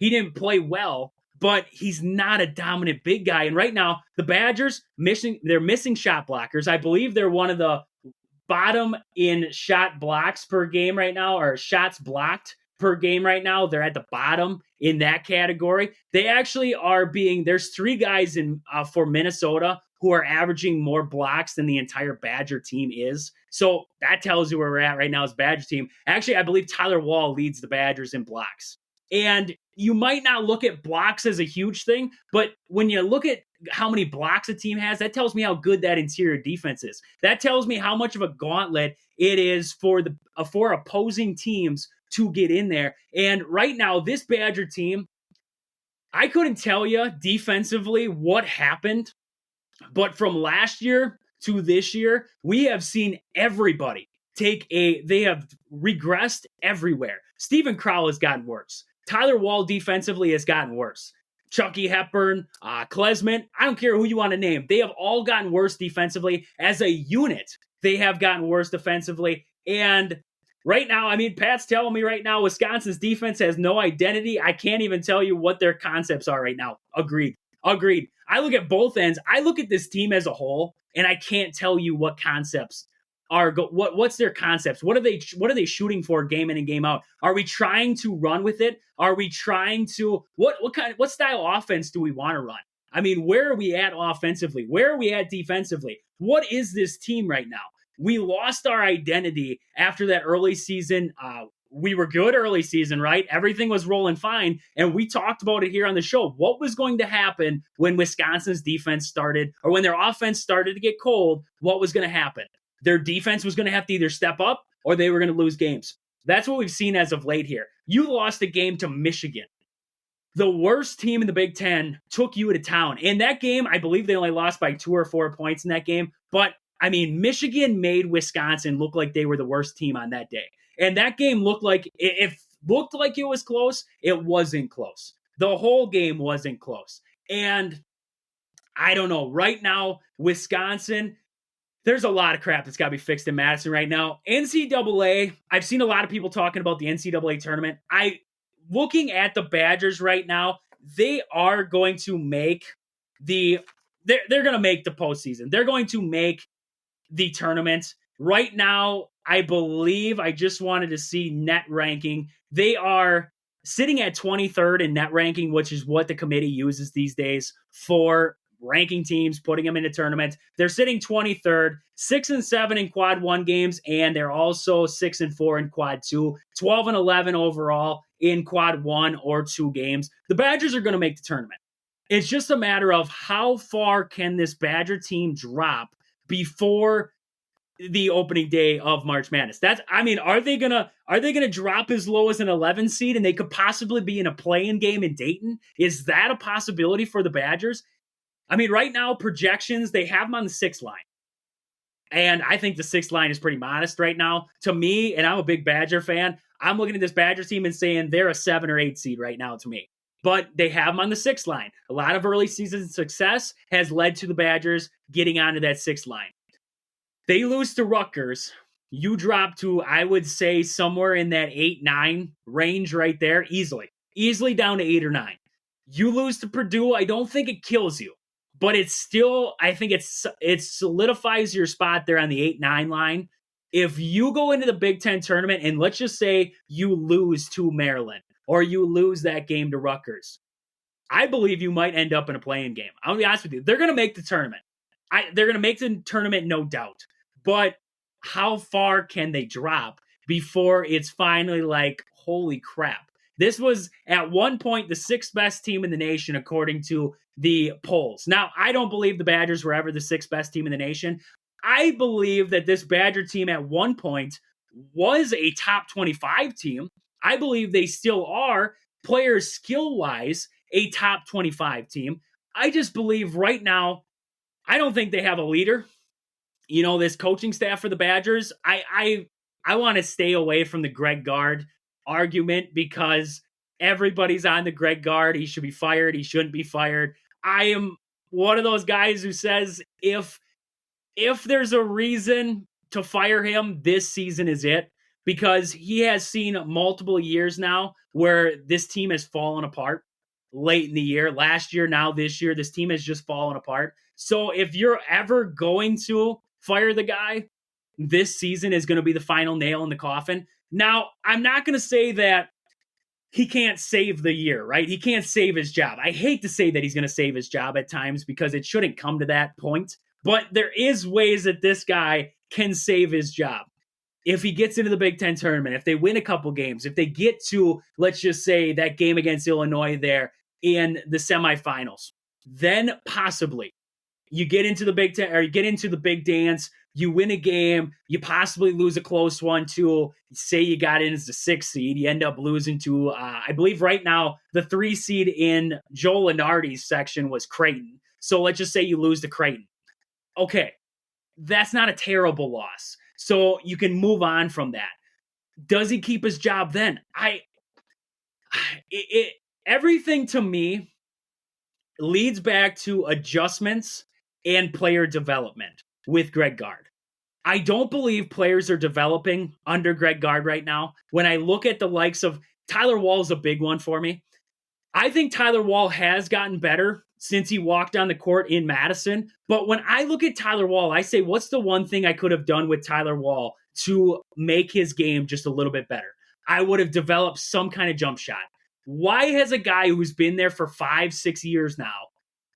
didn't play well, but he's not a dominant big guy. And right now, the Badgers they're missing shot blockers. I believe they're one of the bottom in shot blocks per game right now, or shots blocked per game right now. They're at the bottom in that category. They actually are there's 3 guys in for Minnesota who are averaging more blocks than the entire Badger team is. So that tells you where we're at right now as Badger team. Actually, I believe Tyler Wall leads the Badgers in blocks. And you might not look at blocks as a huge thing, but when you look at how many blocks a team has, that tells me how good that interior defense is. That tells me how much of a gauntlet it is for opposing teams to get in there. And right now, this Badger team, I couldn't tell you defensively what happened, but from last year to this year, we have seen everybody they have regressed everywhere. Stephen Crowell has gotten worse. Tyler Wall defensively has gotten worse. Chucky Hepburn, Klesman, I don't care who you want to name. They have all gotten worse defensively. As a unit, they have gotten worse defensively. And right now, I mean, Pat's telling me right now, Wisconsin's defense has no identity. I can't even tell you what their concepts are right now. Agreed. I look at both ends. I look at this team as a whole, and I can't tell you what concepts what's their concepts? What are they shooting for game in and game out? Are we trying to run with it? Are we trying to what style offense do we want to run? I mean, where are we at offensively? Where are we at defensively? What is this team right now? We lost our identity after that early season. We were good early season, right? Everything was rolling fine. And we talked about it here on the show. What was going to happen when Wisconsin's defense started, or when their offense started to get cold? What was going to happen? Their defense was going to have to either step up or they were going to lose games. That's what we've seen as of late here. You lost a game to Michigan. The worst team in the Big Ten took you to town. In that game, I believe they only lost by 2 or 4 points in that game. But, I mean, Michigan made Wisconsin look like they were the worst team on that day. And that game looked like it was close. It wasn't close. The whole game wasn't close. And I don't know. Right now, Wisconsin, there's a lot of crap that's got to be fixed in Madison right now. NCAA, I've seen a lot of people talking about the NCAA tournament. Looking at the Badgers right now, they are going to make they're going to make the postseason. They're going to make the tournament. Right now, I believe, I just wanted to see net ranking. They are sitting at 23rd in net ranking, which is what the committee uses these days for ranking teams, putting them into tournaments. They're sitting 23rd, 6-7 in quad 1 games, and they're also 6-4 in quad 2, 12-11 overall in quad 1 or 2 games. The Badgers are going to make the tournament. It's just a matter of how far can this Badger team drop before the opening day of March Madness. Are they gonna drop as low as an 11 seed and they could possibly be in a play-in game in Dayton? Is that a possibility for the Badgers? I mean, right now, projections, they have them on the 6th line. And I think the 6th line is pretty modest right now. To me, and I'm a big Badger fan, I'm looking at this Badger team and saying they're a 7 or 8 seed right now to me. But they have them on the 6th line. A lot of early season success has led to the Badgers getting onto that 6th line. They lose to Rutgers. You drop to, I would say, somewhere in that 8-9 range right there, easily down to 8 or 9. You lose to Purdue, I don't think it kills you. But it's still, I think it solidifies your spot there on the 8-9 line. If you go into the Big Ten tournament and let's just say you lose to Maryland or you lose that game to Rutgers, I believe you might end up in a play-in game. I'll be honest with you. They're going to make the tournament. They're going to make the tournament, no doubt. But how far can they drop before it's finally like, holy crap? This was at one point the 6th best team in the nation, according to the polls. Now, I don't believe the Badgers were ever the 6th best team in the nation. I believe that this Badger team at one point was a top 25 team. I believe they still are, players skill-wise, a top 25 team. I just believe right now, I don't think they have a leader. You know, this coaching staff for the Badgers, I want to stay away from the Greg Gard argument because everybody's on the Greg Gard. He should be fired. He shouldn't be fired. I am one of those guys who says if there's a reason to fire him, this season is it, because he has seen multiple years now where this team has fallen apart late in the year. Last year, now this year, this team has just fallen apart. So if you're ever going to fire the guy, this season is going to be the final nail in the coffin. Now, I'm not going to say that he can't save the year, right? He can't save his job. I hate to say that he's going to save his job at times because it shouldn't come to that point. But there is ways that this guy can save his job. If he gets into the Big Ten tournament, if they win a couple games, if they get to, let's just say, that game against Illinois there in the semifinals, then possibly you get into the Big Ten or you get into the big dance, you win a game, you possibly lose a close one too. Say you got in as the 6th seed, you end up losing to, I believe right now, the 3 seed in Joe Lenardi's section was Creighton. So let's just say you lose to Creighton. Okay, that's not a terrible loss. So you can move on from that. Does he keep his job then? Everything to me leads back to adjustments and player development with Greg Gard. I don't believe players are developing under Greg Gard right now. When I look at the likes of Tyler Wall's a big one for me. I think Tyler Wall has gotten better since he walked on the court in Madison. But when I look at Tyler Wall, I say, what's the one thing I could have done with Tyler Wall to make his game just a little bit better? I would have developed some kind of jump shot. Why has a guy who's been there for 5-6 years now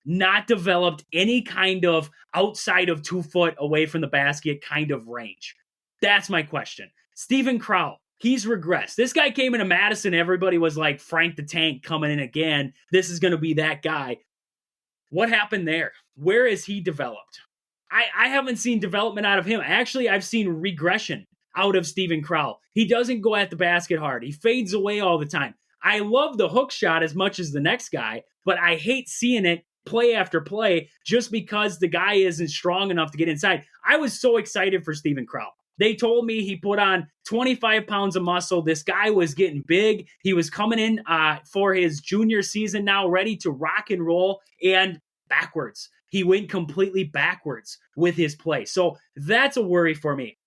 not developed any kind of outside of 2 foot away from the basket kind of range? That's my question. Steven Crowell, he's regressed. This guy came into Madison. Everybody was like, Frank the Tank coming in again. This is going to be that guy. What happened there? Where is he developed? I haven't seen development out of him. Actually, I've seen regression out of Steven Crowell. He doesn't go at the basket hard. He fades away all the time. I love the hook shot as much as the next guy, but I hate seeing it play after play just because the guy isn't strong enough to get inside. I was so excited for Steven Crowell. They told me he put on 25 pounds of muscle. This guy was getting big. He was coming in for his junior season now, ready to rock and roll, and backwards. He went completely backwards with his play. So that's a worry for me.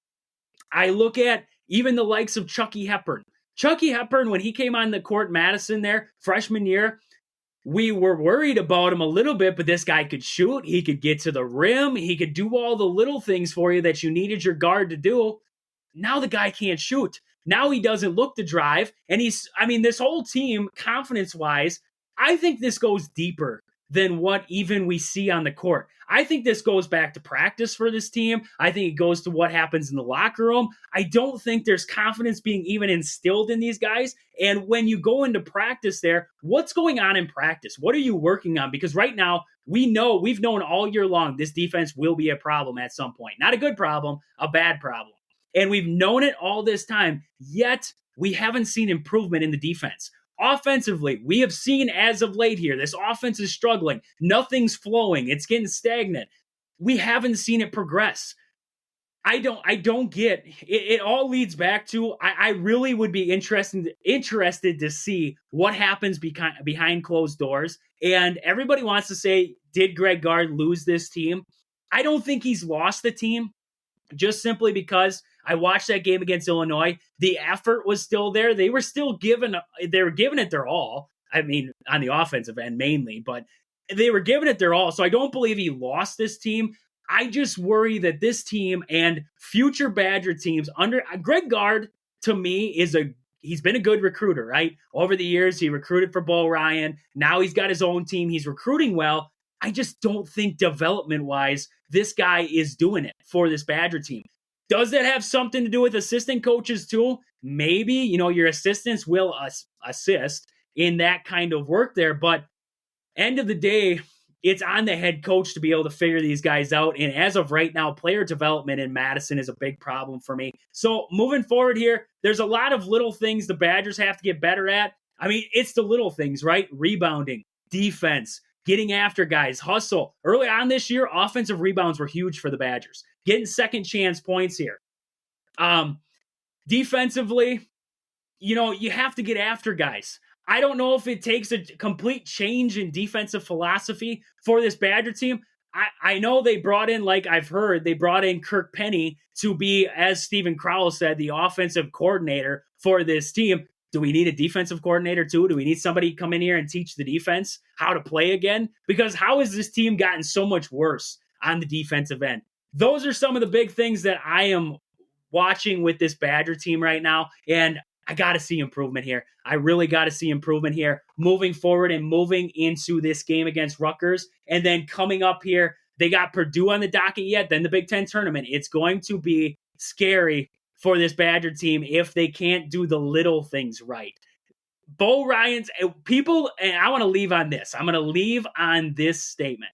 I look at even the likes of Chucky Hepburn. Chucky Hepburn, when he came on the court, Madison there, freshman year, we were worried about him a little bit, but this guy could shoot. He could get to the rim. He could do all the little things for you that you needed your guard to do. Now the guy can't shoot. Now he doesn't look to drive. And this whole team, confidence-wise, I think this goes deeper than what even we see on the court. I think this goes back to practice for this team. I think it goes to what happens in the locker room. I don't think there's confidence being even instilled in these guys. And when you go into practice there, what's going on in practice? What are you working on? Because right now, we've known all year long this defense will be a problem at some point. Not a good problem, a bad problem. And we've known it all this time, yet we haven't seen improvement in the defense. Offensively, we have seen as of late here, this offense is struggling. Nothing's flowing. It's getting stagnant. We haven't seen it progress. I don't get it. It all leads back to I really would be interested to see what happens behind closed doors. And everybody wants to say, did Greg Gard lose this team? I don't think he's lost the team, just simply because I watched that game against Illinois. The effort was still there. They were giving it their all. I mean, on the offensive end mainly, but they were giving it their all. So I don't believe he lost this team. I just worry that this team and future Badger teams under Greg Gard, to me, he's been a good recruiter, right? Over the years, he recruited for Bo Ryan. Now he's got his own team. He's recruiting well. I just don't think development-wise, this guy is doing it for this Badger team. Does that have something to do with assistant coaches too? Maybe, your assistants will assist in that kind of work there. But end of the day, it's on the head coach to be able to figure these guys out. And as of right now, player development in Madison is a big problem for me. So moving forward here, there's a lot of little things the Badgers have to get better at. I mean, it's the little things, right? Rebounding, defense, getting after guys, hustle. Early on this year, offensive rebounds were huge for the Badgers. Getting second chance points here. Defensively, you have to get after guys. I don't know if it takes a complete change in defensive philosophy for this Badger team. I know they brought in, like I've heard, they brought in Kirk Penny to be, as Steven Crowell said, the offensive coordinator for this team. Do we need a defensive coordinator too? Do we need somebody to come in here and teach the defense how to play again? Because how has this team gotten so much worse on the defensive end? Those are some of the big things that I am watching with this Badger team right now. And I got to see improvement here. I really got to see improvement here moving forward and moving into this game against Rutgers. And then coming up here, they got Purdue on the docket yet, then the Big Ten tournament. It's going to be scary for this Badger team if they can't do the little things right. Bo Ryan's people, and I want to leave on this. I'm going to leave on this statement.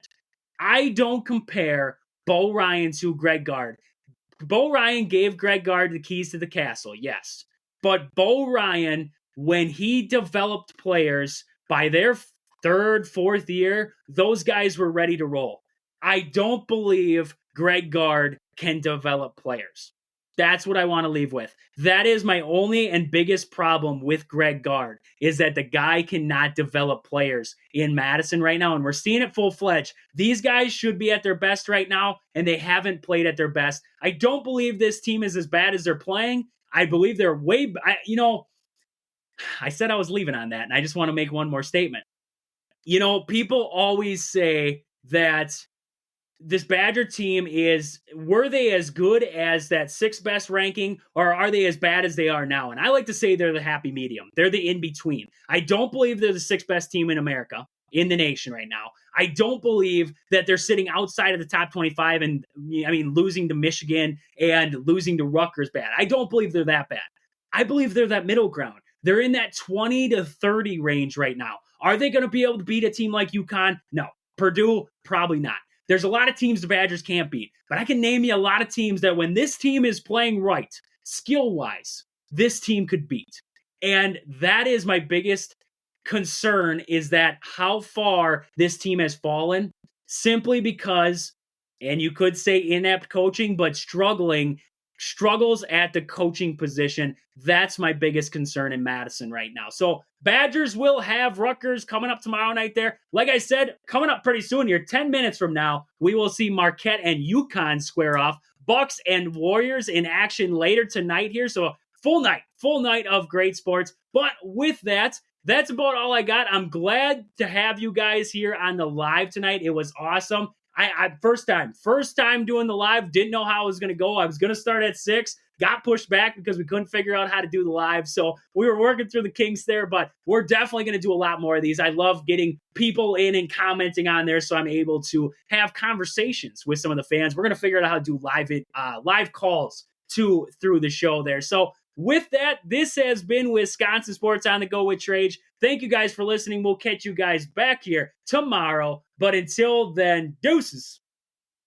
I don't compare Bo Ryan to Greg Gard. Bo Ryan gave Greg Gard the keys to the castle, yes. But Bo Ryan, when he developed players by their third, fourth year, those guys were ready to roll. I don't believe Greg Gard can develop players. That's what I want to leave with. That is my only and biggest problem with Greg Gard, is that the guy cannot develop players in Madison right now, and we're seeing it full-fledged. These guys should be at their best right now, and they haven't played at their best. I don't believe this team is as bad as they're playing. I believe they're I said I was leaving on that, and I just want to make one more statement. People always say that this Badger team were they as good as that sixth best ranking, or are they as bad as they are now? And I like to say they're the happy medium. They're the in-between. I don't believe they're the sixth best team in America, in the nation right now. I don't believe that they're sitting outside of the top 25 and, losing to Michigan and losing to Rutgers bad. I don't believe they're that bad. I believe they're that middle ground. They're in that 20 to 30 range right now. Are they going to be able to beat a team like UConn? No. Purdue? Probably not. There's a lot of teams the Badgers can't beat, but I can name you a lot of teams that when this team is playing right, skill-wise, this team could beat. And that is my biggest concern, is that how far this team has fallen, simply because, and you could say inept coaching, but struggles at the coaching position. That's my biggest concern in Madison right now. So Badgers will have Rutgers coming up tomorrow night there. Like I said, coming up pretty soon here, 10 minutes from now, we will see Marquette and UConn square off. Bucks and Warriors in action later tonight here. So full night of great sports. But with that, that's about all I got. I'm glad to have you guys here on the live tonight. It was awesome. I first time doing the live, didn't know how it was going to go. I was going to start at 6, got pushed back because we couldn't figure out how to do the live. So we were working through the kinks there, but we're definitely going to do a lot more of these. I love getting people in and commenting on there, so I'm able to have conversations with some of the fans. We're going to figure out how to do live calls through the show there. So with that, this has been Wisconsin Sports on the Go with Trage. Thank you guys for listening. We'll catch you guys back here tomorrow. But until then, deuces.